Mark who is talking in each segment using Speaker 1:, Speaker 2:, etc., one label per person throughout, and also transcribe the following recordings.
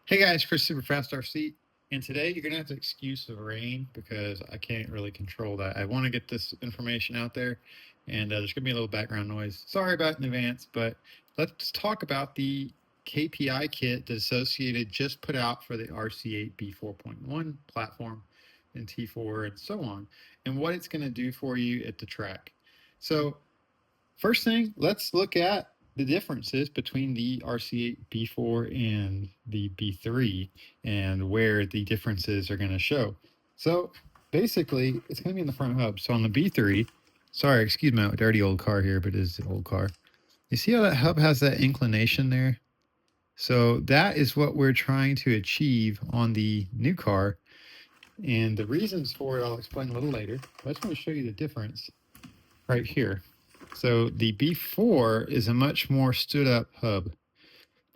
Speaker 1: Hey guys, Chris Super Fast RC, and today you're gonna have to excuse the rain because I can't really control that. I want to get this information out there, and there's gonna be a little background noise. Sorry about it in advance, but let's talk about the KPI kit that Associated just put out for the RC8B4.1 platform and T4 and so on, and what it's gonna do for you at the track. So first thing, let's look at the differences between the RC8B4 and the B3 and where the differences are going to show. So basically, it's going to be in the front hub. So on the B3, sorry, excuse my dirty old car here, but it is an old car. You see how that hub has that inclination there? So that is what we're trying to achieve on the new car. And the reasons for it, I'll explain a little later. I just want to show you the difference right here. So the B4 is a much more stood up hub.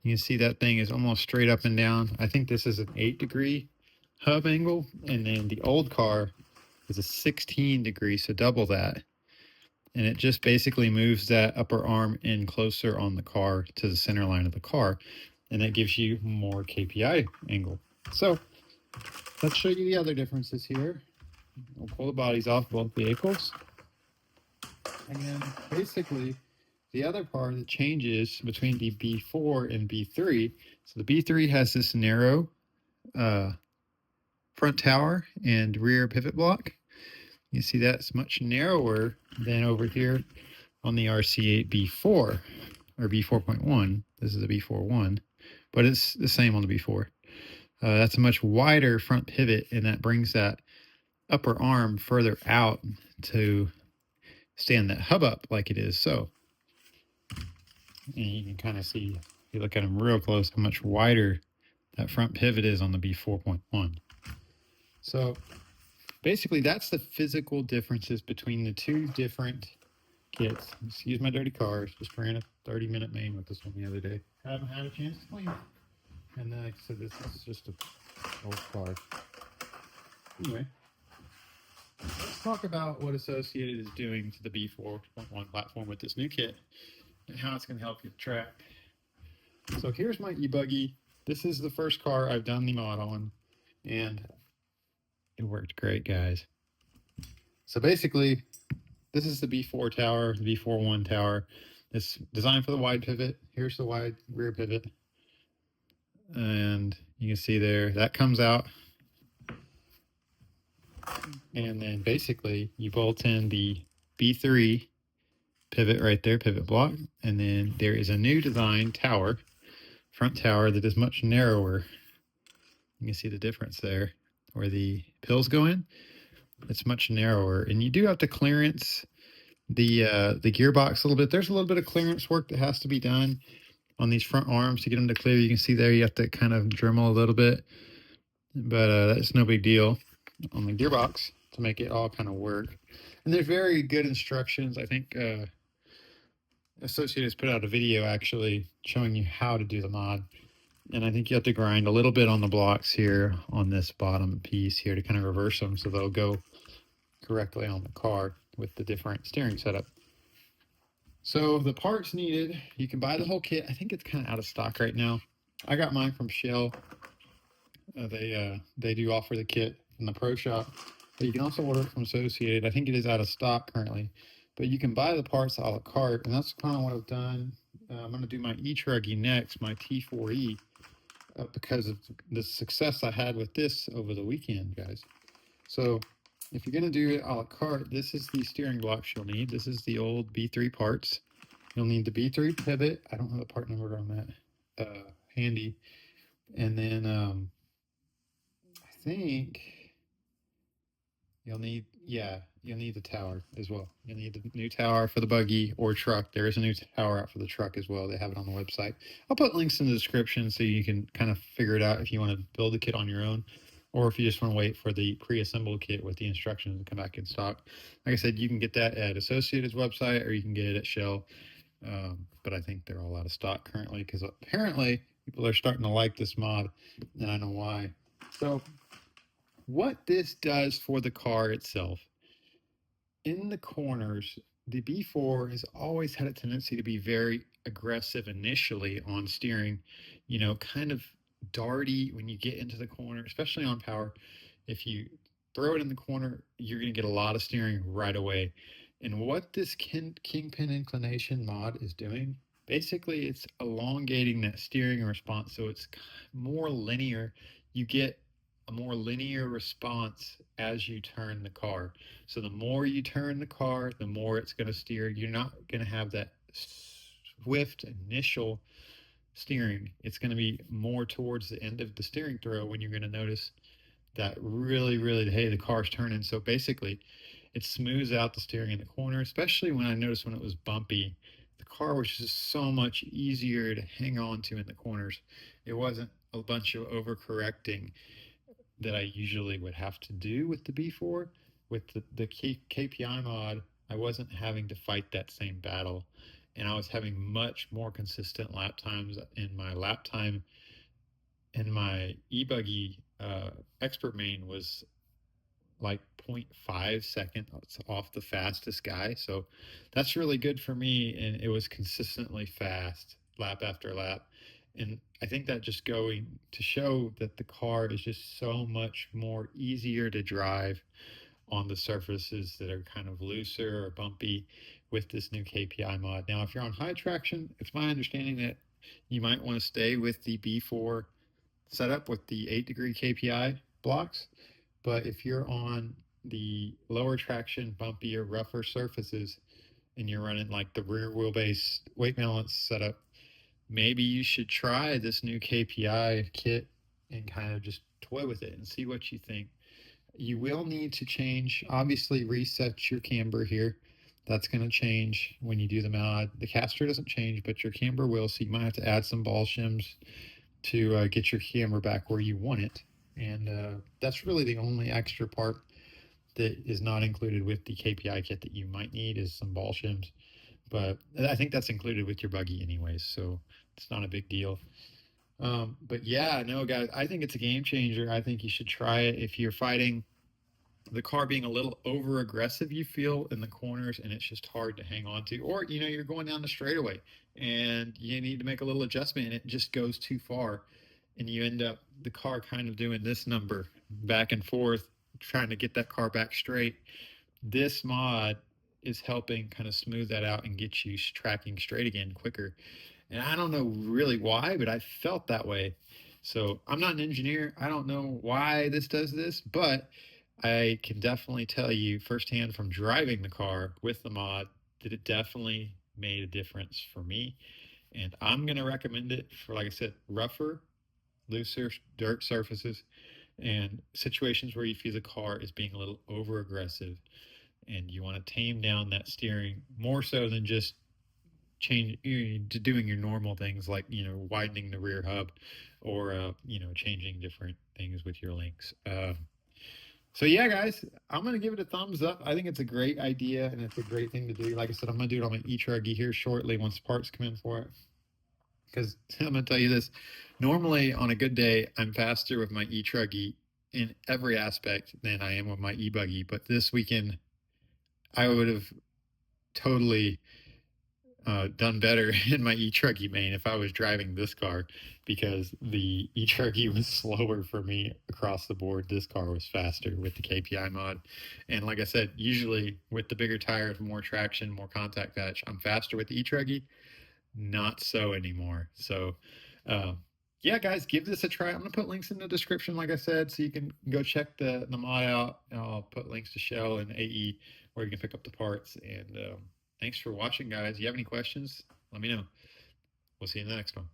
Speaker 1: You can see that thing is almost straight up and down. I think this is an 8-degree hub angle, and then the old car is a 16-degree, so double that. And it just basically moves that upper arm in closer on the car to the center line of the car, and that gives you more KPI angle. So let's show you the other differences here. We'll pull the bodies off both vehicles. And basically, the other part that changes between the B4 and B3, so the B3 has this narrow front tower and rear pivot block. You see that's much narrower than over here on the RC8B4 or B4.1. This is a B4.1, but it's the same on the B4. That's a much wider front pivot, and that brings that upper arm further out to stand that hub up like it is so. And you can kind of see, if you look at them real close, how much wider that front pivot is on the B4.1. So basically, that's the physical differences between the two different kits. Excuse my dirty cars. Just ran a 30-minute main with this one the other day. Haven't had a chance to clean it. And then, like I said, this is just an old car. Anyway, let's talk about what Associated is doing to the B4.1 platform with this new kit and how it's going to help you track. So here's my e-buggy. This is the first car I've done the mod on, and it worked great, guys. So basically, this is the B4 tower, the B4.1 tower. It's designed for the wide pivot. Here's the wide rear pivot. And you can see there, that comes out. And then basically, you bolt in the B3 pivot right there, pivot block. And then there is a new design tower, front tower, that is much narrower. You can see the difference there where the pills go in. It's much narrower, and you do have to clearance the gearbox a little bit. There's a little bit of clearance work that has to be done on these front arms to get them to clear. You can see there you have to kind of Dremel a little bit, but that's no big deal on the gearbox to make it all kind of work. And there's very good instructions. I think Associated has put out a video actually showing you how to do the mod. And I think you have to grind a little bit on the blocks here on this bottom piece here to kind of reverse them so they'll go correctly on the car with the different steering setup. So the parts needed, you can buy the whole kit. I think it's kind of out of stock right now. I got mine from Shell. They do offer the kit from the pro shop, but you can also order it from Associated. I think it is out of stock currently, but you can buy the parts a la carte, and that's kind of what I've done. I'm going to do my e-truggy next, my T4E, because of the success I had with this over the weekend, guys. So if you're going to do it a la carte, this is the steering blocks you'll need. This is the old B3 parts. You'll need the B3 pivot. I don't have the part number on that handy. And then I think you'll need the tower as well. You'll need the new tower for the buggy or truck. There is a new tower out for the truck as well. They have it on the website. I'll put links in the description so you can kind of figure it out if you want to build the kit on your own, or if you just want to wait for the pre-assembled kit with the instructions to come back in stock. Like I said, you can get that at Associated's website, or you can get it at Shell. But I think they're all out of stock currently because apparently people are starting to like this mod, and I know why. So what this does for the car itself, in the corners, the B4 has always had a tendency to be very aggressive initially on steering, kind of darty when you get into the corner, especially on power. If you throw it in the corner, you're going to get a lot of steering right away. And what this kingpin inclination mod is doing, basically it's elongating that steering response so it's more linear. You get a more linear response as you turn the car. So the more you turn the car, the more it's going to steer. You're not going to have that swift initial steering. It's going to be more towards the end of the steering throw when you're going to notice that really, hey, the car's turning. So basically, it smooths out the steering in the corner, especially when I noticed when it was bumpy. The car was just so much easier to hang on to in the corners. It wasn't a bunch of overcorrecting that I usually would have to do with the B4. With the KPI mod, I wasn't having to fight that same battle. And I was having much more consistent lap times. In my lap time in my e-buggy expert main was like 0.5 seconds off the fastest guy. So that's really good for me. And it was consistently fast lap after lap. And I think that just going to show that the car is just so much more easier to drive on the surfaces that are kind of looser or bumpy with this new KPI mod. Now, if you're on high traction, it's my understanding that you might want to stay with the B4 setup with the 8-degree KPI blocks. But if you're on the lower traction, bumpier, rougher surfaces, and you're running like the rear wheelbase weight balance setup, maybe you should try this new KPI kit and kind of just toy with it and see what you think. You will need to change, obviously reset your camber here. That's going to change when you do the mod. The caster doesn't change, but your camber will, so you might have to add some ball shims to get your camber back where you want it. And that's really the only extra part that is not included with the KPI kit that you might need is some ball shims. But I think that's included with your buggy anyways, so it's not a big deal. But yeah, no, guys, I think it's a game changer. I think you should try it if you're fighting the car being a little over aggressive, you feel in the corners, and it's just hard to hang on to. Or, you're going down the straightaway and you need to make a little adjustment and it just goes too far. And you end up the car kind of doing this number back and forth, trying to get that car back straight. This mod is helping kind of smooth that out and get you tracking straight again quicker. And I don't know really why, but I felt that way. So I'm not an engineer. I don't know why this does this, but I can definitely tell you firsthand from driving the car with the mod that it definitely made a difference for me. And I'm going to recommend it for, like I said, rougher, looser dirt surfaces and situations where you feel the car is being a little over aggressive and you want to tame down that steering more so than just doing your normal things like widening the rear hub or changing different things with your links. So yeah, guys, I'm gonna give it a thumbs up. I think it's a great idea and it's a great thing to do. Like I said, I'm gonna do it on my e-truggy here shortly once parts come in for it. Because I'm gonna tell you this, normally on a good day, I'm faster with my e-truggy in every aspect than I am with my e-buggy. But this weekend, I would have totally done better in my e-truggy main if I was driving this car, because the e-truggy was slower for me across the board. This car was faster with the KPI mod. And like I said, usually with the bigger tires, more traction, more contact patch, I'm faster with the e-truggy. Not so anymore. So yeah, guys, give this a try. I'm gonna put links in the description, like I said, so you can go check the mod out. I'll put links to Shell and AE where you can pick up the parts. And thanks for watching, guys. If you have any questions, let me know. We'll see you in the next one.